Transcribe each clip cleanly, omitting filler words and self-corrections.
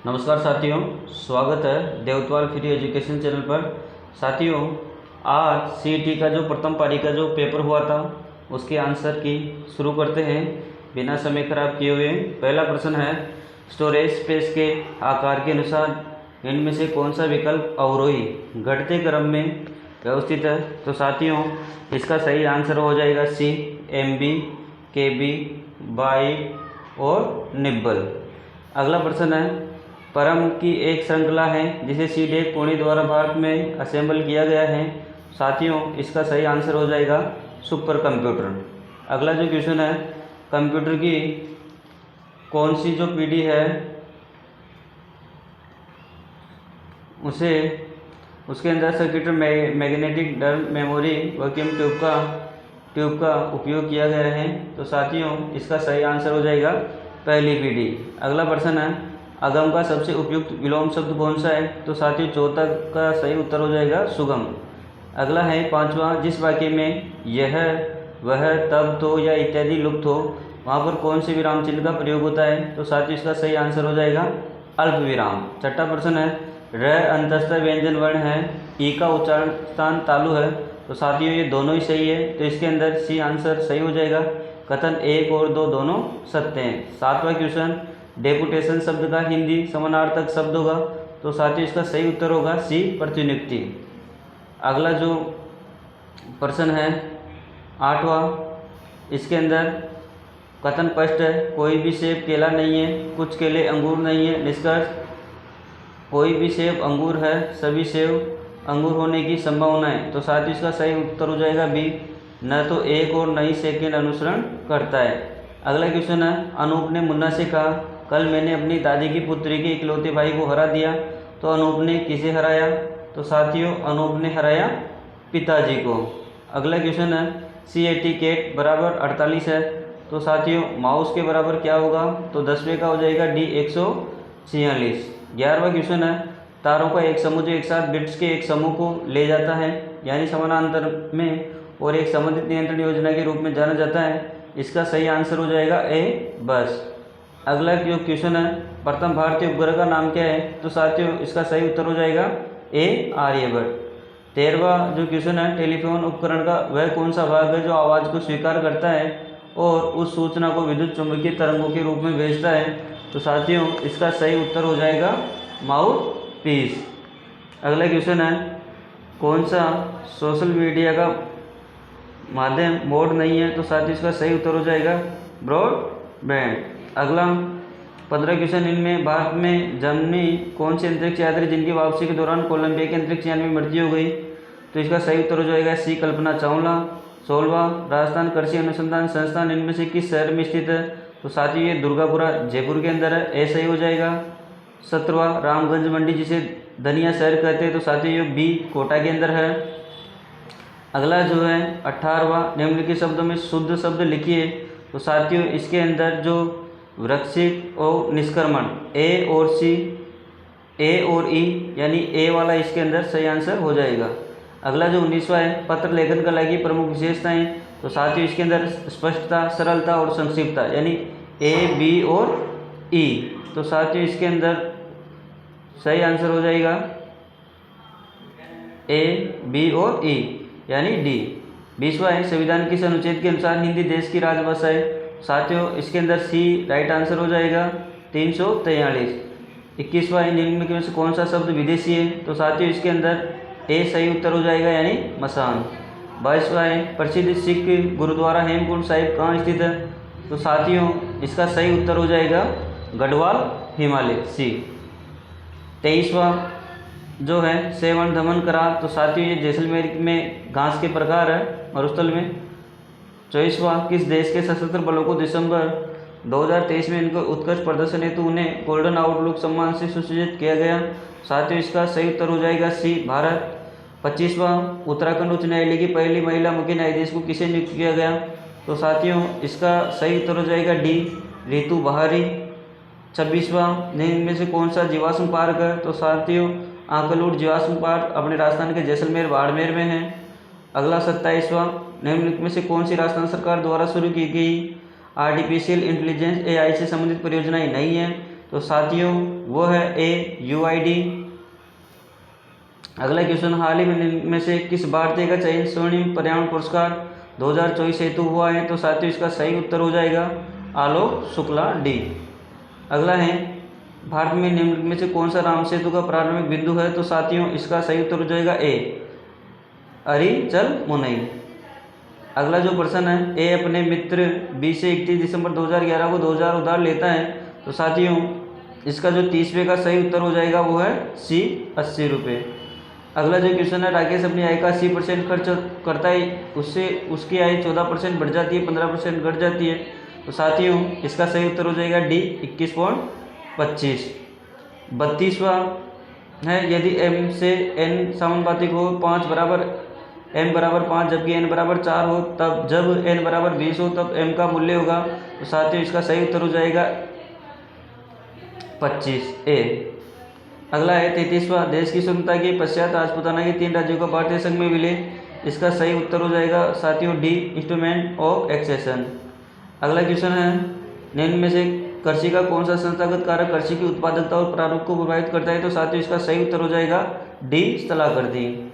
नमस्कार साथियों, स्वागत है देवतवाल फ्री एजुकेशन चैनल पर। साथियों, आज सीईटी का जो प्रथम पारी का जो पेपर हुआ था उसके आंसर की शुरू करते हैं बिना समय खराब किए हुए। पहला प्रश्न है, स्टोरेज स्पेस के आकार के अनुसार इनमें से कौन सा विकल्प अवरोही घटते क्रम में व्यवस्थित है। तो साथियों, इसका सही आंसर हो जाएगा सी, एमबी, केबी, बाइट और निब्बल। अगला प्रश्न है, परम की एक श्रृंखला है जिसे सीडेक पुणे द्वारा भारत में असेंबल किया गया है। साथियों, इसका सही आंसर हो जाएगा सुपर कंप्यूटर। अगला जो क्वेश्चन है, कंप्यूटर की कौन सी जो पीढ़ी है उसे उसके अंदर सर्किट मैग्नेटिक डर मेमोरी वैक्यूम ट्यूब का उपयोग किया गया है। तो साथियों, इसका सही आंसर हो जाएगा पहली पीढ़ी। अगला प्रश्न है, अगम का सबसे उपयुक्त विलोम शब्द कौन सा है। तो साथियों, चौथा का सही उत्तर हो जाएगा सुगम। अगला है पांचवा, जिस वाक्य में यह, वह, तब, तो या इत्यादि लुप्त हो वहाँ पर कौन से विराम चिन्ह का प्रयोग होता है। तो साथियों, इसका सही आंसर हो जाएगा अल्प विराम। छठा प्रश्न है, र अंतस्थ व्यंजन वर्ण है, ई का उच्चारण स्थान तालु है। तो साथियों, ये दोनों ही सही है, तो इसके अंदर सी आंसर सही हो जाएगा। कथन 1 और 2 दोनों सत्य हैं। सातवां क्वेश्चन, डेपुटेशन शब्द का हिंदी समानार्थक शब्द होगा। तो साथियों, इसका सही उत्तर होगा सी, प्रतिनियुक्ति। अगला जो प्रश्न है आठवां, इसके अंदर कथन स्पष्ट है, कोई भी सेब केला नहीं है, कुछ केले अंगूर नहीं है। निष्कर्ष, कोई भी सेब अंगूर है, सभी सेब अंगूर होने की संभावना है। तो साथियों, इसका सही उत्तर हो जाएगा बी, न तो एक और न ही सेकेंड अनुसरण करता है। अगला क्वेश्चन है, अनूप ने मुन्ना से कहा, कल मैंने अपनी दादी की पुत्री के इकलौते भाई को हरा दिया। तो अनूप ने किसे हराया। तो साथियों, अनूप ने हराया पिताजी को। अगला क्वेश्चन है, CAT कैट बराबर 48 है। तो साथियों, माउस के बराबर क्या होगा। तो 10वें का हो जाएगा डी, 146। 11वां क्वेश्चन है, तारों का एक समूह जो एक साथ बिट्स के एक समूह को ले जाता है यानी समानांतर में और एक संबंधित नियंत्रण योजना के रूप में जाना जाता है। इसका सही आंसर हो जाएगा ए, बस। अगला जो क्वेश्चन है, प्रथम भारतीय उपग्रह का नाम क्या है। तो साथियों, इसका सही उत्तर हो जाएगा ए, आर्यभट्ट। 13वां जो क्वेश्चन है, टेलीफोन उपकरण का वह कौन सा भाग है जो आवाज़ को स्वीकार करता है और उस सूचना को विद्युत चुंबकीय तरंगों के रूप में भेजता है। तो साथियों, इसका सही उत्तर हो जाएगा माउथ पीस। अगला क्वेश्चन है, कौन सा सोशल मीडिया का माध्यम मोड नहीं है। तो साथियों, इसका सही उत्तर हो जाएगा ब्रॉडबैंड। अगला 15 क्वेश्चन, इनमें भारत में जन्मी कौन से अंतरिक्ष यात्री जिनकी वापसी के दौरान कोलंबिया के अंतरिक्ष यान में मृत्यु हो गई। तो इसका सही उत्तर हो जाएगा सी, कल्पना चावला। 16वां, राजस्थान कृषि अनुसंधान संस्थान इनमें से किस शहर में स्थित है। तो साथियों, ये दुर्गापुरा जयपुर के अंदर है, ए सही हो जाएगा। 17वां, रामगंज मंडी जिसे धनिया शहर कहते हैं। तो साथियों, ये बी, कोटा के अंदर है। अगला जो है 18वां, निम्नलिखित शब्दों में शुद्ध शब्द लिखिए। तो साथियों, इसके अंदर जो वृक्षिक और निष्क्रमण ए और सी, ए और ई यानी ए वाला इसके अंदर सही आंसर हो जाएगा। अगला जो 19वां है, पत्र लेखन कला की प्रमुख विशेषताएं। तो साथियों, इसके अंदर स्पष्टता, सरलता और संक्षिप्तता यानी ए, बी और ई। तो साथियों, इसके अंदर सही आंसर हो जाएगा ए, बी और ई यानी डी। 20वां है, संविधान किस अनुच्छेद के अनुसार हिंदी देश की राजभाषा है। साथियों, इसके अंदर सी राइट आंसर हो जाएगा 343। 21वां है, निम्न में से कौन सा शब्द विदेशी है। तो साथियों, इसके अंदर ए सही उत्तर हो जाएगा यानी मसान। 22वां है, प्रसिद्ध सिख गुरुद्वारा हेमकुंड साहिब कहाँ स्थित है। तो साथियों, इसका सही उत्तर हो जाएगा गढ़वाल, हिमालय, सी। 23वां जो है, सेवन दमन करार। तो साथियों, ये जैसलमेर में घास के प्रकार है मरुस्थल में। 24वां, किस देश के सशस्त्र बलों को दिसंबर 2023 में इनके उत्कृष्ट प्रदर्शन हेतु उन्हें गोल्डन आउटलुक सम्मान से सुसज्जित किया गया। साथियों, इसका सही उत्तर हो जाएगा सी, भारत। 25वां, उत्तराखंड उच्च न्यायालय की पहली महिला मुख्य न्यायाधीश को किसे नियुक्त किया गया। तो साथियों, इसका सही उत्तर हो जाएगा डी, रितु बहारी। 26वां, निम्न में से कौन सा जीवाश्म पार्क है। तो साथियों, आंकलूट जीवाश्म पार्क अपने राजस्थान के जैसलमेर बाड़मेर में है। अगला 27वां, निम्नलिखित में से कौन सी राजस्थान सरकार द्वारा शुरू की गई आर्टिफिशियल इंटेलिजेंस AI से संबंधित परियोजनाएं नहीं है। तो साथियों वो है ए UID। अगला क्वेश्चन, हाल ही में से किस भारतीय का चयन स्वर्णिम पर्यावरण पुरस्कार 2024 हेतु हुआ है? तो साथियों इसका सही उत्तर हो जाएगा आलोक शुक्ला डी। अगला है, भारत में निम्नलिखित में से कौन सा राम सेतु का प्रारंभिक बिंदु है? तो साथियों इसका सही उत्तर हो जाएगा ए अरिचल मुनई। अगला जो प्रश्न है, ए अपने मित्र बी से 31 दिसंबर 2011 को 2000 उधार लेता है। तो साथियों इसका जो 30वें का सही उत्तर हो जाएगा वो है सी 80 रुपये। अगला जो क्वेश्चन है, राकेश अपनी आय का 80% खर्च करता है, उससे उसकी आय 14% बढ़ जाती है, 15% घट जाती है। तो साथियों इसका सही उत्तर हो जाएगा डी 21.25। 32वां है, यदि m से n समानुपातिक हो, 5 बराबर m बराबर 5 जबकि n बराबर 4 हो, तब जब n बराबर 20 हो तब m का मूल्य होगा। तो साथियों इसका सही उत्तर हो जाएगा 25 ए। अगला है 33वां, देश की स्वतंत्रता के पश्चात राजपूताना के 3 राज्यों का भारतीय संघ में विलय। इसका सही उत्तर हो जाएगा साथियों डी इंस्ट्रूमेंट ऑफ एक्सेशन। अगला क्वेश्चन है, निम्न में से कृषि का कौन सा संस्थागत कारक कृषि की उत्पादकता और प्रारूप को प्रभावित करता है? तो साथियों इसका सही उत्तर हो जाएगा डी स्थलाकृति।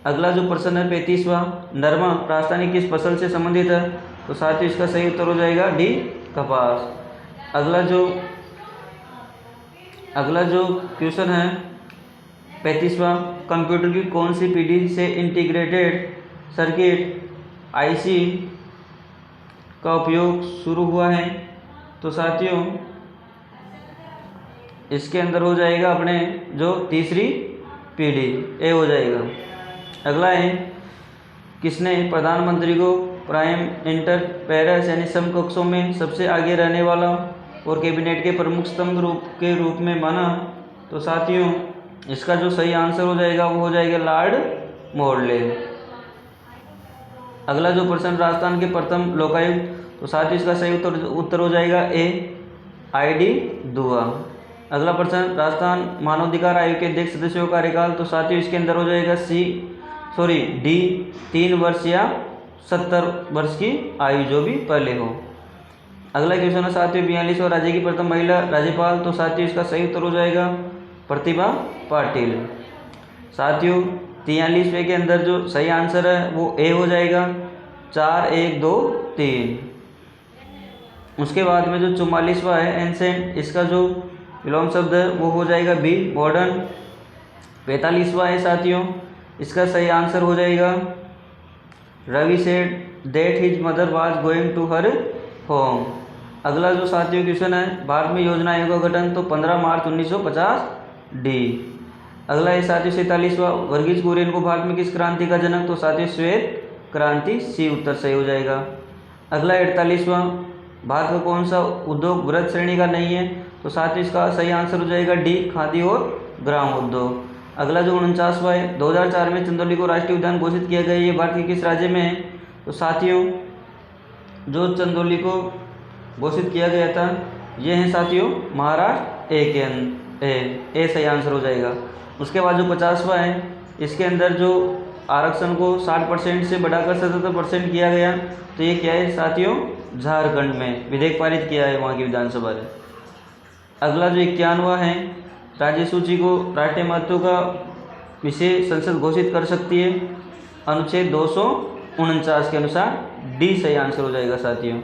अगला जो प्रश्न है 35वां, नरमा राजस्थानी किस फसल से संबंधित है? तो साथियों इसका सही उत्तर हो जाएगा डी कपास। अगला जो क्वेश्चन है 35वां, कंप्यूटर की कौन सी पीढ़ी से इंटीग्रेटेड सर्किट IC का उपयोग शुरू हुआ है? तो साथियों इसके अंदर हो जाएगा अपने जो तीसरी पीढ़ी ए हो जाएगा। अगला है, किसने प्रधानमंत्री को प्राइम इंटर पैरा सैनिक कक्षों में सबसे आगे रहने वाला और कैबिनेट के प्रमुख स्तंभ के रूप में माना? तो साथियों इसका जो सही आंसर हो जाएगा वो हो जाएगा लॉर्ड मोरले। अगला जो प्रश्न, राजस्थान के प्रथम लोकायुक्त। तो साथियों इसका सही उत्तर हो जाएगा ए ID दुआ। अगला प्रश्न, राजस्थान मानवाधिकार आयोग के अध्यक्ष सदस्यों का कार्यकाल। तो साथियों इसके अंदर हो जाएगा डी 3 वर्ष या 70 वर्ष की आयु जो भी पहले हो। अगला क्वेश्चन है साथियों 42वां, राज्य की प्रथम महिला राज्यपाल। तो साथियों इसका सही उत्तर हो जाएगा प्रतिभा पाटिल। साथियों 43वें के अंदर जो सही आंसर है वो ए हो जाएगा 4 1 2 3। उसके बाद में जो 44वां है एंसेंट, इसका जो विलोम शब्द है वो हो जाएगा बी मॉडर्न। 45वां है साथियों, इसका सही आंसर हो जाएगा Ravi said that his mother was going to her home. अगला जो साथियों क्वेश्चन है, भारत में योजना आयोग का गठन। तो 15 मार्च 1950 डी। अगला है साथियों 47वां, वर्गीज कुरियन को भारत में किस क्रांति का जनक? तो साथियों श्वेत क्रांति, सी उत्तर सही हो जाएगा। अगला 48वां, भारत का कौन सा उद्योग वृहत श्रेणी का नहीं है? तो साथियों इसका सही आंसर हो जाएगा डी खादी और ग्राम उद्योग। अगला जो 49वां है, 2004 में चंदौली को राष्ट्रीय उद्यान घोषित किया गया, ये भारत के किस राज्य में है? तो साथियों जो चंदौली को घोषित किया गया था ये है साथियों महाराष्ट्र ए सही आंसर हो जाएगा। उसके बाद जो 50वां है, इसके अंदर जो आरक्षण को 60% से बढ़ाकर 77% किया गया, तो ये क्या है साथियों झारखंड में विधेयक पारित किया है वहाँ की विधानसभा ने। अगला जो 51वां है, राज्य सूची को राष्ट्रीय महत्व का विषय संसद घोषित कर सकती है अनुच्छेद 249 के अनुसार, डी सही आंसर हो जाएगा साथियों।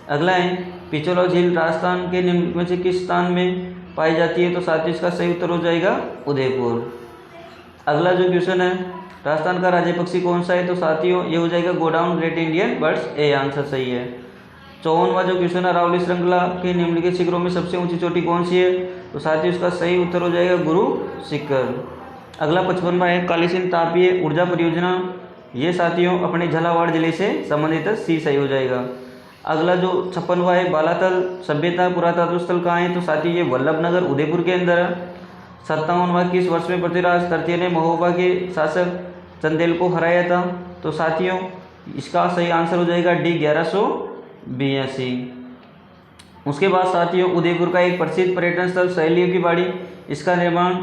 अगला है पिछोला झील राजस्थान के निम्न में से किस स्थान में पाई जाती है? तो साथियों इसका सही उत्तर हो जाएगा उदयपुर। अगला जो क्वेश्चन है, राजस्थान का राज्य पक्षी कौन सा है? तो साथियों ये हो जाएगा godown great Indian birds, A answer सही है। 54वां जो क्वेश्चन है, अरावली श्रृंखला के निम्नलिखित शिखरों में सबसे ऊंची चोटी कौन सी है? तो साथियों इसका सही उत्तर हो जाएगा गुरु शिखर। अगला 55वां है, कालीसिंध तापीय ऊर्जा परियोजना, ये साथियों अपने झालावाड़ जिले से संबंधित है, सी सही हो जाएगा। अगला जो 56वां है, बालातल सभ्यता पुरातत्व स्थल कहाँ है? तो साथियों ये वल्लभनगर उदयपुर के अंदर है। 57वां, किस वर्ष में पृथ्वीराज तृतीय ने महोबा के शासक चंदेल को हराया था? तो साथियों इसका सही आंसर हो जाएगा डी 1182। उसके बाद साथियों उदयपुर का एक प्रसिद्ध पर्यटन स्थल सहेलियों की बाड़ी, इसका निर्माण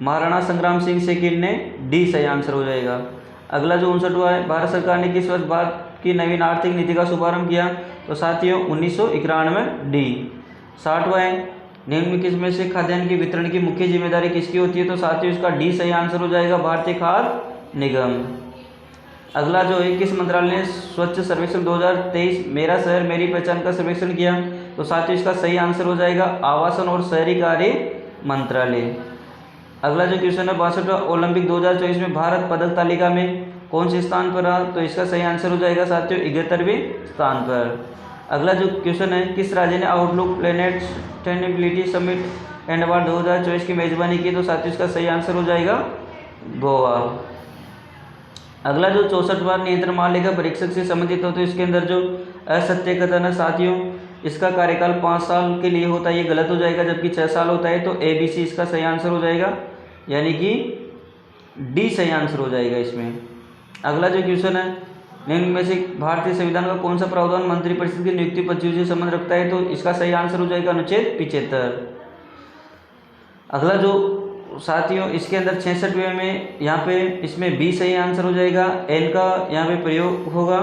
महाराणा संग्राम सिंह सेकंड ने, डी सही आंसर हो जाएगा। अगला जो 59वां है, भारत सरकार ने किस वर्ष भारत की नवीन आर्थिक नीति का शुभारंभ किया? तो साथियों 1991, डी। 60वां है, निम्नलिखित में से खाद्यान्न के वितरण की मुख्य जिम्मेदारी किसकी होती है? तो साथियों इसका डी सही आंसर हो जाएगा, भारतीय खाद्य निगम। अगला जो है, किस मंत्रालय ने स्वच्छ सर्वेक्षण 2023 मेरा शहर मेरी पहचान का सर्वेक्षण किया? तो साथियों इसका सही आंसर हो जाएगा आवासन और शहरी कार्य मंत्रालय। अगला जो क्वेश्चन है, 62वां ओलंपिक 2024 में भारत पदक तालिका में कौन से स्थान पर रहा? तो इसका सही आंसर हो जाएगा साथियों 71वें स्थान पर। अगला जो क्वेश्चन है, किस राज्य ने outlook planet sustainability summit and award 2024 की मेजबानी की? तो साथियों इसका सही आंसर हो जाएगा गोवा। अगला जो 64वां नियंत्रण महालेखा परीक्षक से संबंधित हो, तो इसके अंदर जो असत्य कथन है साथियों, इसका कार्यकाल 5 साल के लिए होता है, ये गलत हो जाएगा, जबकि 6 साल होता है। तो ABC इसका सही आंसर हो जाएगा, यानी कि डी सही आंसर हो जाएगा इसमें। अगला जो क्वेश्चन है, निम्न में से भारतीय संविधान का कौन सा प्रावधान मंत्रिपरिषद की नियुक्ति पद्धति से संबंध रखता है? तो इसका सही आंसर हो जाएगा अनुच्छेद 75। अगला जो साथियों, इसके अंदर 66वें में यहाँ पे इसमें बी सही आंसर हो जाएगा, एन का यहाँ पे प्रयोग होगा।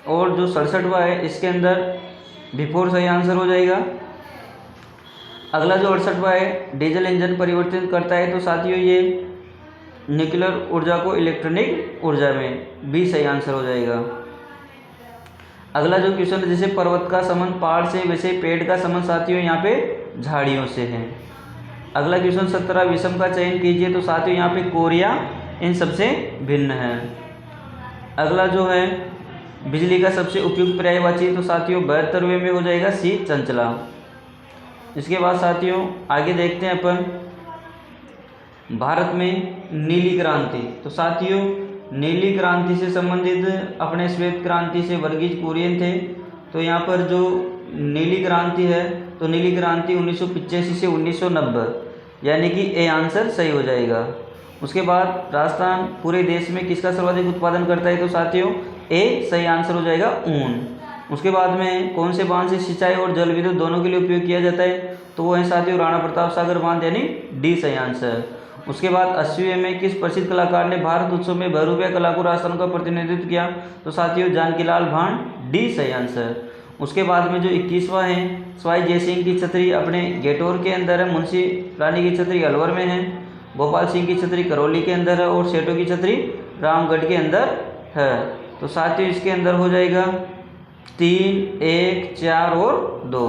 और जो 67वां है, इसके अंदर बिफोर सही आंसर हो जाएगा। अगला जो 68वां है, डीजल इंजन परिवर्तित करता है, तो साथियों ये न्यूक्लियर ऊर्जा को इलेक्ट्रॉनिक ऊर्जा में, बी सही आंसर हो जाएगा। अगला जो क्वेश्चन है, जैसे पर्वत का संबंध पहाड़ से, वैसे पेड़ का संबंध साथियों यहाँ पे झाड़ियों से है। अगला क्वेश्चन 17 विषम का चयन कीजिए, तो साथियों यहाँ पे कोरिया इन सबसे भिन्न है। अगला जो है, बिजली का सबसे उपयुक्त पर्यायवाची, तो साथियों 72वें में हो जाएगा सी चंचला। इसके बाद साथियों आगे देखते हैं अपन भारत में नीली क्रांति। तो साथियों नीली क्रांति से संबंधित अपने श्वेत क्रांति से वर्गीज कुरियन थे। तो यहाँ पर जो नीली क्रांति है, तो नीली क्रांति 1985 से 1990, यानी कि ए आंसर सही हो जाएगा। उसके बाद राजस्थान पूरे देश में किसका सर्वाधिक उत्पादन करता है? तो साथियों ए सही आंसर हो जाएगा, ऊन। उसके बाद में कौन से बांध से सिंचाई और जल विद्युत दोनों के लिए उपयोग किया जाता है? तो वो है साथियों राणा प्रताप सागर बांध, यानी डी सही आंसर। उसके बाद 80वें में किस प्रसिद्ध कलाकार ने भारत उत्सव में बहुरूपिया कला को राजस्थान का प्रतिनिधित्व किया? तो साथियों जानकीलाल भांड, डी सही आंसर। उसके बाद में जो 21वां है, सवाई जयसिंह की छतरी अपने गेटोर के अंदर है, मुंशी रानी की छतरी अलवर में है, गोपाल सिंह की छतरी करौली के अंदर है, और सेठों की छतरी रामगढ़ के अंदर है। तो साथियों इसके अंदर हो जाएगा 3, 1, 4 और 2।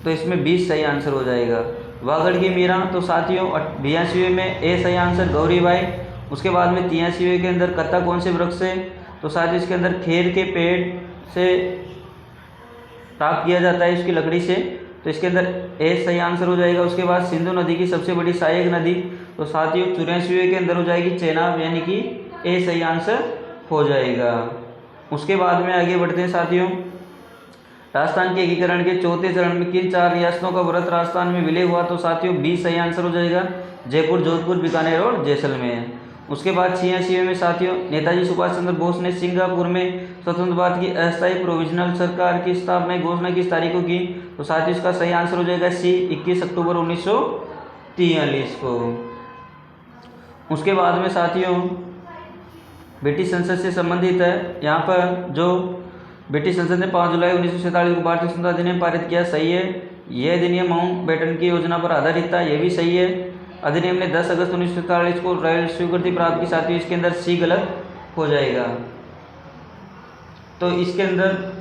तो इसमें 20 सही आंसर हो जाएगा। वागड़ की मीरा, तो साथियों 82वें में ए सही आंसर गौरीबाई। उसके बाद में 83वें के अंदर कत्ता कौन से वृक्ष से? तो साथियों इसके अंदर खेर के पेड़ से प्राप्त किया जाता है, इसकी लकड़ी से। तो इसके अंदर ए सही आंसर हो जाएगा। उसके बाद सिंधु नदी की सबसे बड़ी सहायक नदी, तो साथियों 84वें के अंदर हो जाएगी चेनाब, यानी कि ए सही आंसर हो जाएगा। उसके बाद में आगे बढ़ते हैं साथियों, राजस्थान के एकीकरण के चौथे चरण में किन 4 रियासतों का व्रत राजस्थान में विलय हुआ? तो साथियों बी सही आंसर हो जाएगा, जयपुर, जोधपुर, बीकानेर और जैसलमेर। उसके बाद 86वें में साथियों नेताजी सुभाष चंद्र बोस ने सिंगापुर में स्वतंत्र भारत की अस्थायी प्रोविजनल सरकार की स्थापना की घोषणा किस तारीख को की? तो साथियों इसका सही आंसर हो जाएगा सी 21 अक्टूबर 1943 को। उसके बाद में साथियों ब्रिटिश संसद से संबंधित है, यहाँ पर जो ब्रिटिश संसद ने 5 जुलाई 1947 को भारतीय स्वतंत्रता अधिनियम पारित किया, सही है। यह अधिनियम माउंटबेटन की योजना पर आधारित था, यह भी सही है। अधिनियम ने 10 अगस्त 1947 को रॉयल स्वीकृति प्राप्त की, साथियों इसके अंदर सी गलत हो जाएगा। तो इसके अंदर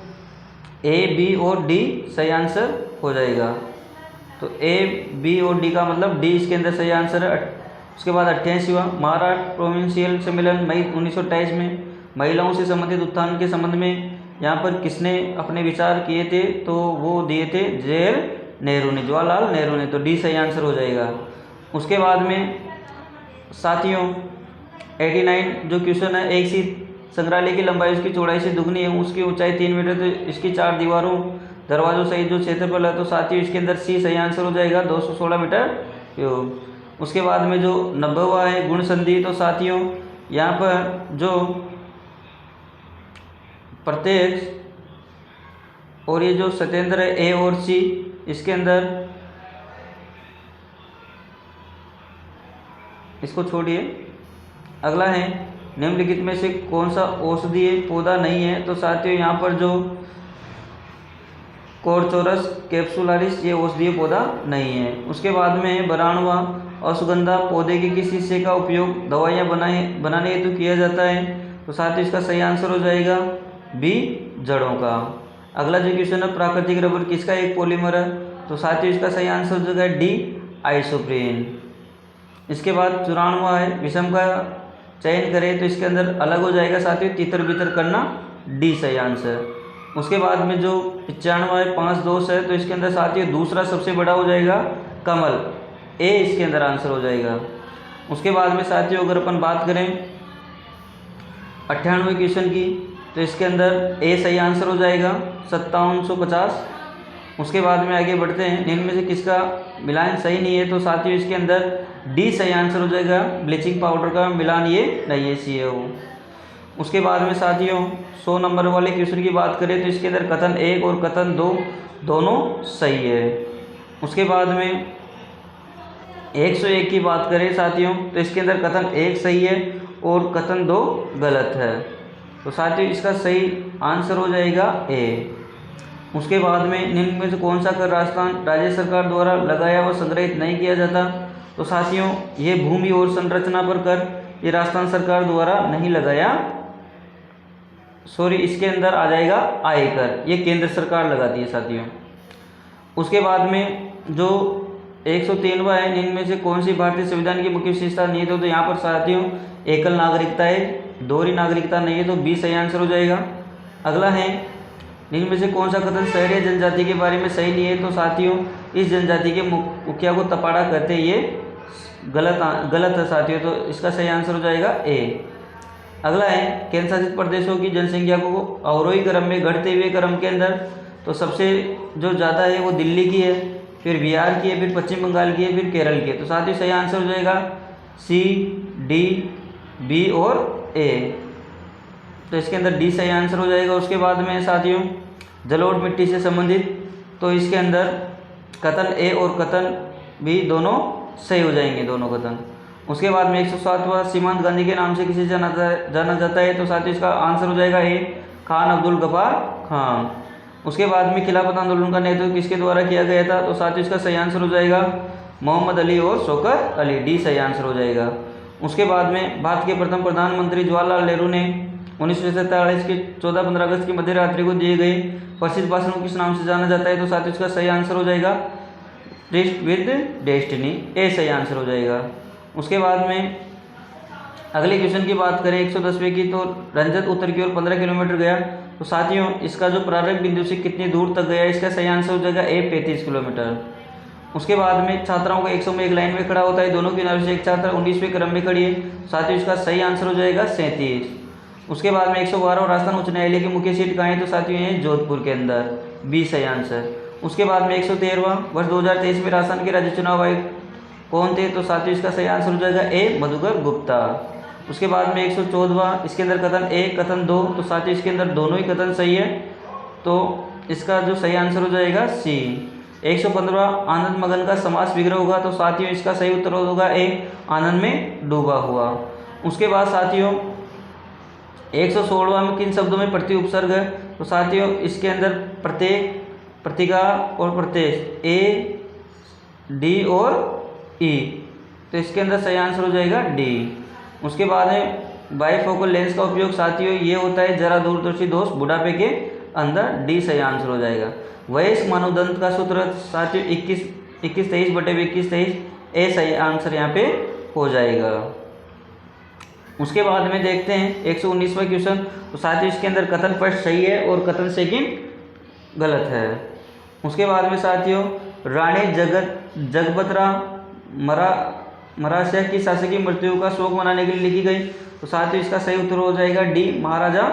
ए, बी और डी सही आंसर हो जाएगा। तो ए, बी और डी का मतलब डी इसके अंदर सही आंसर है। उसके बाद 88वां महाराष्ट्र प्रोविंशियल सम्मेलन मई 1928 में महिलाओं से संबंधित उत्थान के संबंध में यहाँ पर किसने अपने विचार किए थे? तो वो दिए थे जवाहरलाल नेहरू ने। तो डी सही आंसर हो जाएगा। उसके बाद में साथियों 89 जो क्वेश्चन है, एक सी संग्रहालय की लंबाई उसकी चौड़ाई से दुगनी है, उसकी ऊंचाई 3 मीटर, तो इसकी 4 दीवारों दरवाजों सहित जो क्षेत्रफल है, तो साथियों इसके अंदर सी सही आंसर हो जाएगा, 216 मीटर क्यूब। उसके बाद में जो 90वां है गुण संधि, तो साथियों यहाँ पर जो प्रत्यक्ष और ये जो सत्येंद्र है ए और सी, इसके अंदर इसको छोड़िए। अगला है निम्नलिखित में से कौन सा औषधीय पौधा नहीं है? तो साथियों यहाँ पर जो कोरचोरस कैप्सुलारिस ये औषधीय पौधा नहीं है। उसके बाद में बराणुआ और सुगंधा पौधे के किस हिस्से का उपयोग दवाइयाँ बनाने हेतु किया जाता है? तो साथ ही इसका सही आंसर हो जाएगा बी, जड़ों का। अगला जो क्वेश्चन है, प्राकृतिक रबर किसका एक पॉलीमर है? तो साथ ही इसका सही आंसर हो जाएगा डी, आइसोप्रीन। इसके बाद 94 है, विषम का चयन करें तो इसके अंदर अलग हो जाएगा साथियों तितर बितर करना, डी सही आंसर। उसके बाद में जो 95 है, 5 दोष है, तो इसके अंदर साथियों दूसरा सबसे बड़ा हो जाएगा कमल, ए इसके अंदर आंसर हो जाएगा। उसके बाद में साथियों अगर अपन बात करें 98वें क्वेश्चन की, तो इसके अंदर ए सही आंसर हो जाएगा 5750। उसके बाद में आगे बढ़ते हैं, निम्न में से किसका मिलान सही नहीं है? तो साथियों इसके अंदर डी सही आंसर हो जाएगा, ब्लीचिंग पाउडर का मिलान ये नहीं है, CaO। उसके बाद में साथियों 100 नंबर वाले क्वेश्चन की बात करें तो इसके अंदर कथन 1 और कथन 2 दोनों सही है। उसके बाद में 101 की बात करें साथियों तो इसके अंदर कथन 1 सही है और कथन 2 गलत है। तो साथियों इसका सही आंसर हो जाएगा ए। उसके बाद में निम्न में से कौन सा कर राजस्थान राज्य सरकार द्वारा लगाया व संग्रहित नहीं किया जाता? तो साथियों ये भूमि और संरचना पर कर ये राजस्थान सरकार द्वारा नहीं लगाया, सॉरी इसके अंदर आ जाएगा आयकर, ये केंद्र सरकार लगाती है साथियों। उसके बाद में जो 103वां है, निम्न में से कौन सी भारतीय संविधान की मुख्य विशेषता नहीं है? तो यहाँ पर साथियों एकल नागरिकता है, दोहरी नागरिकता नहीं है, तो बी सही आंसर हो जाएगा। अगला है, निम्न में से कौन सा कथन शहरी जनजाति के बारे में सही नहीं है? तो साथियों इस जनजाति के मुखिया को तपाड़ा कहते हैं, ये गलत है साथियों, तो इसका सही आंसर हो जाएगा ए। अगला है, केंद्र शासित प्रदेशों की जनसंख्या को अवरोही क्रम में घटते हुए क्रम के अंदर तो सबसे जो ज़्यादा है वो दिल्ली की है, फिर बिहार की है, फिर पश्चिम बंगाल की है, फिर केरल की है। तो साथियों सही आंसर हो जाएगा सी, डी, बी और ए, तो इसके अंदर डी सही आंसर हो जाएगा। उसके बाद में साथियों जलोढ़ मिट्टी से संबंधित, तो इसके अंदर कथन ए और कथन बी दोनों सही हो जाएंगे, दोनों कथन। उसके बाद में 107वां, सीमांत गांधी के नाम से किसे जाना जाता है? तो साथियों इसका आंसर हो जाएगा ए, खान अब्दुल गफार खान। उसके बाद में खिलाफत आंदोलन का नेतृत्व किसके द्वारा किया गया था? तो साथियों इसका सही आंसर हो जाएगा मोहम्मद अली और शौकत अली, डी सही आंसर हो जाएगा। उसके बाद में भारत के प्रथम प्रधानमंत्री जवाहरलाल नेहरू ने 1947 के 14-15 अगस्त की मध्य रात्रि को दिए गए प्रसिद्ध भाषण को किस नाम से जाना जाता है? तो साथियों इसका सही आंसर हो जाएगा ट्रिस्ट विद डेस्टिनी, ए सही आंसर हो जाएगा। उसके बाद में अगले क्वेश्चन की बात करें 110वें की, तो रंजत उत्तर की ओर 15 किलोमीटर गया, तो साथियों इसका जो प्रारंभिक बिंदु से कितनी दूर तक गया, इसका सही आंसर हो जाएगा ए, 35 किलोमीटर। उसके बाद में छात्राओं का 100 में एक लाइन में खड़ा होता है, दोनों किनारों से एक छात्रा 19वें क्रम में खड़ी है, साथियों इसका सही आंसर हो जाएगा 37। उसके बाद में 112 राजस्थान उच्च न्यायालय की मुख्य सीट कहाँ है? तो साथियों ये जोधपुर के अंदर, बी सही आंसर। उसके बाद में 113वां, वर्ष 2023 में राजस्थान के राज्य चुनाव आयुक्त कौन थे? तो साथियों इसका सही आंसर हो जाएगा ए, मधुकर गुप्ता। उसके बाद में 114वां, इसके अंदर कथन 1 कथन 2, तो साथियों इसके अंदर दोनों ही कथन सही है, तो इसका जो सही आंसर हो जाएगा सी। 115वां, आनंद मगन का समास विग्रह होगा, तो साथियों इसका सही उत्तर होगा ए, आनंद में डूबा हुआ। उसके बाद साथियों 116वां में किन शब्दों में प्रति उपसर्ग है? तो साथियों इसके अंदर प्रत्येक, प्रतिका और प्रत्यय, ए, डी और ई, तो इसके अंदर सही आंसर हो जाएगा डी। उसके बाद में बाइफोकल लेंस का उपयोग साथियों ये होता है जरा दूरदर्शी दोष बुढ़ापे के अंदर, डी सही आंसर हो जाएगा। वयस्क मानवदंत का सूत्र साथियों 21-23/21-23, ए सही आंसर यहाँ पे हो जाएगा। उसके बाद में देखते हैं 119वां क्वेश्चन, तो साथियों इसके अंदर कथन फर्स्ट सही है और कथन सेकंड गलत है। उसके बाद में साथियों रानी जगबत्रा मरासिया की शासकीय मृत्यु का शोक मनाने के लिए लिखी गई, तो साथियों इसका सही उत्तर हो जाएगा डी, महाराजा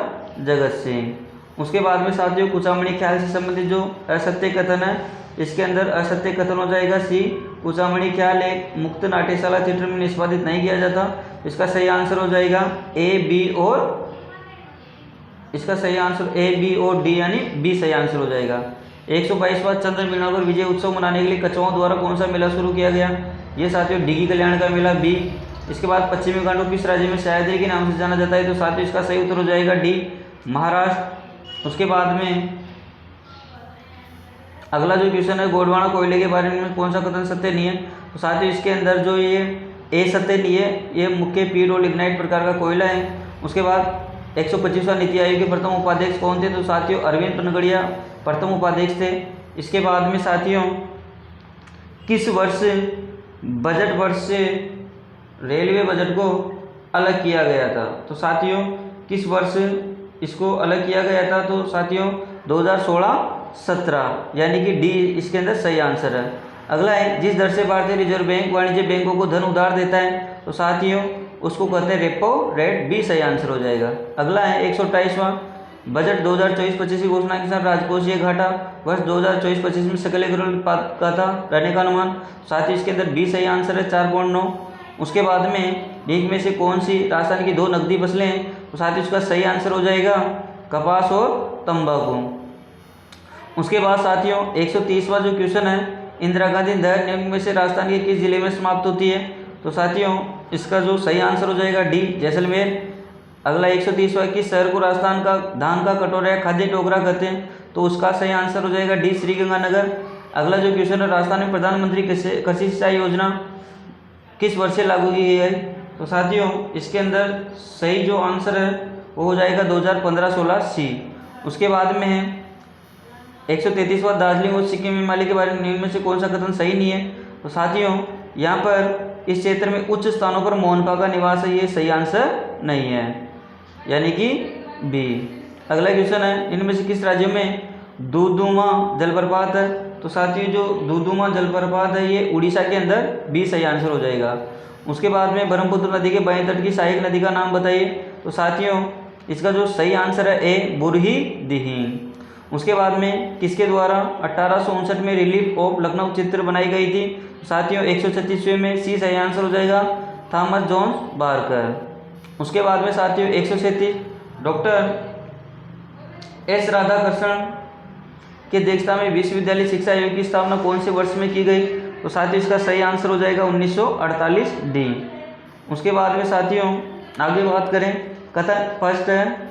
जगत सिंह। उसके बाद में साथियों कुचामणी ख्याल से संबंधित जो असत्य कथन है, इसके अंदर असत्य कथन हो जाएगा सी, कुचामणी ख्याल एक मुक्त नाट्यशाला थिएटर में निष्पादित नहीं किया जाता, इसका सही आंसर हो जाएगा ए, बी और इसका सही आंसर ए, बी और डी, यानी बी सही आंसर हो जाएगा। 122वां चंद्र मीनागर विजय उत्सव मनाने के लिए कछुओं द्वारा कौन सा मेला शुरू किया गया? ये साथियों डिगी कल्याण का मेला, बी। इसके बाद पश्चिमी घाटों किस राज्य में सह्याद्री के नाम से जाना जाता है? तो साथियों इसका सही उत्तर हो जाएगा डी, महाराष्ट्र। उसके बाद में अगला जो क्वेश्चन है, गोंडवाना कोयले के बारे में कौन सा कथन सत्य नहीं है? तो साथियों इसके अंदर जो ये ए सत्य नहीं है, ये मुख्य पीट और लिग्नाइट प्रकार का कोयला है। उसके बाद 125वां नीति आयोग के प्रथम उपाध्यक्ष कौन थे? तो साथियों अरविंद पनगड़िया प्रथम उपाध्यक्ष थे। इसके बाद में साथियों किस वर्ष बजट वर्ष से रेलवे बजट को अलग किया गया था? तो साथियों किस वर्ष इसको अलग किया गया था? तो साथियों 2016-17, यानी कि डी इसके अंदर सही आंसर है। अगला है, जिस दर से भारतीय रिजर्व बैंक वाणिज्य बैंकों को धन उधार देता है, तो साथियों उसको कहते हैं रेपो रेट, बी सही आंसर हो जाएगा। अगला है 128वां बजट 2024-25 की घोषणा के साथ राजकोषीय घाटा वर्ष 2024-25 में सकल घरेलू उत्पाद का था रहने का अनुमान। साथियों इसके अंदर बी सही आंसर है 4.9। उसके बाद में नीचे में से कौन सी राजस्थान की 2 नकदी फसलें हैं? तो साथियों इसका सही आंसर हो जाएगा कपास और तंबाकू। उसके बाद साथियों 130वां जो क्वेश्चन है, इंदिरा गांधी नहर निम्न में से राजस्थान के किस जिले में समाप्त होती है? तो साथियों इसका जो सही आंसर हो जाएगा डी जैसलमेर। अगला 130वां, किस शहर को राजस्थान का धान का कटोरा या खाद्य टोकरा कहते हैं? तो उसका सही आंसर हो जाएगा डी श्रीगंगानगर। अगला जो क्वेश्चन है, राजस्थान में प्रधानमंत्री कृषि सिंचाई योजना किस वर्ष से लागू की गई है? तो साथियों इसके अंदर सही जो आंसर है वो हो जाएगा 2015-16 सी। उसके बाद में है 133वां, दार्जिलिंग और सिक्किम हिमालय के बारे में निम्न में से कौन सा कथन सही नहीं है? तो साथियों यहाँ पर इस क्षेत्र में उच्च स्थानों पर मोहनका का निवास है, ये सही आंसर नहीं है, यानी कि बी। अगला क्वेश्चन है, इनमें से किस राज्य में दुदुमा जलप्रपात है? तो साथियों जो दुदुमा जलप्रपात है ये उड़ीसा के अंदर, बी सही आंसर हो जाएगा। उसके बाद में ब्रह्मपुत्र नदी के बाएं तट की सहायक नदी का नाम बताइए? तो साथियों इसका जो सही आंसर है ए बुरही दिही। उसके बाद में किसके द्वारा 1859 में रिलीफ ऑफ लखनऊ चित्र बनाई गई थी? साथियों 136वें में, सी सही आंसर हो जाएगा थॉमस जॉन बार्कर। उसके बाद में साथियों 137, डॉक्टर एस राधाकृष्णन की अध्यक्षता में विश्वविद्यालय शिक्षा आयोग की स्थापना कौन से वर्ष में की गई? तो साथियों इसका सही आंसर हो जाएगा 1948 डी। उसके बाद में साथियों आगे बात करें, कथन फर्स्ट है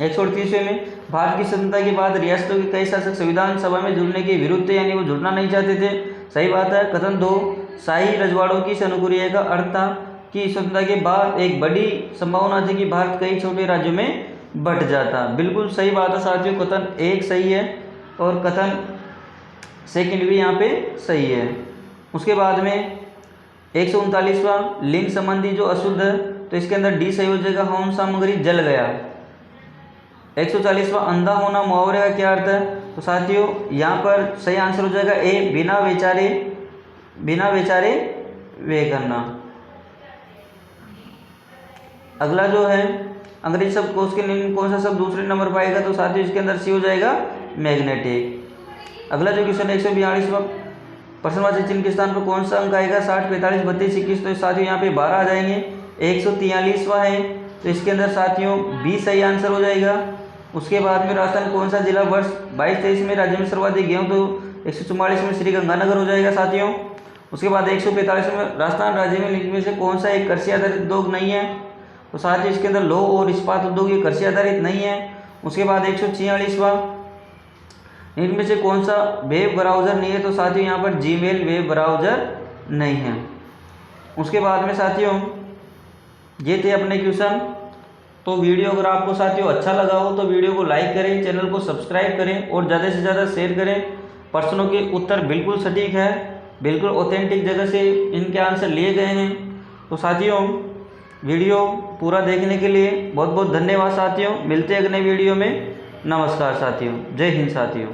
138वें में, भारत की स्वतंत्रता के बाद रियासतों के कई शासक संविधान सभा में जुड़ने के विरुद्ध थे, यानी वो जुड़ना नहीं चाहते थे, सही बात है। कथन 2, शाही रजवाड़ों की अनुक्रिया का अर्थ था कि स्वतंत्रता के बाद एक बड़ी संभावना थी कि भारत कई छोटे राज्यों में बंट जाता, बिल्कुल सही बात है साथियों। कथन 1 सही है और कथन सेकंड भी यहाँ पे सही है। उसके बाद में 139वां, लिंग संबंधी जो अशुद्ध है, तो इसके अंदर डी सही हो जाएगा हवन सामग्री जल गया। 140वां, अंधा होना मुहावरे का क्या अर्थ है? तो साथियों यहाँ पर सही आंसर हो जाएगा ए बिना बेचारे वे करना। अगला जो है अंग्रेजी शब्दकोश के निम्न कौन सा शब्द दूसरे नंबर पाएगा? तो साथियों इसके अंदर सी हो जाएगा मैग्नेटिक। अगला जो क्वेश्चन 142वां, प्रश्नवाची चिन्ह के स्थान पर कौन सा अंक आएगा? 60, 45, 32, 21, तो साथियों यहाँ पे 12 आ जाएंगे। 143वां है, तो इसके अंदर साथियों बी सही आंसर हो जाएगा। उसके बाद में राजस्थान कौन सा जिला वर्ष 22-23 में राज्य में सर्वाधिक गेहूँ? तो 144 में श्रीगंगानगर हो जाएगा साथियों। उसके बाद 145 में राजस्थान राज्य में इनमें से कौन सा एक कृषि आधारित उद्योग नहीं है? तो साथियों इसके अंदर लौह और इस्पात उद्योग ये कृषि आधारित नहीं है। उसके बाद 146वां, इनमें से कौन सा वेब ब्राउज़र नहीं है? तो साथियों यहाँ पर जीमेल वेब ब्राउज़र नहीं है। उसके बाद में साथियों ये थे अपने क्वेश्चन। तो वीडियो अगर आपको साथियों अच्छा लगा हो तो वीडियो को लाइक करें, चैनल को सब्सक्राइब करें और ज़्यादा से ज़्यादा शेयर करें। प्रश्नों के उत्तर बिल्कुल सटीक है, बिल्कुल ऑथेंटिक जगह से इनके आंसर लिए गए हैं। तो साथियों वीडियो पूरा देखने के लिए बहुत बहुत धन्यवाद साथियों। मिलते हैं अगले वीडियो में। नमस्कार साथियों, जय हिंद साथियों।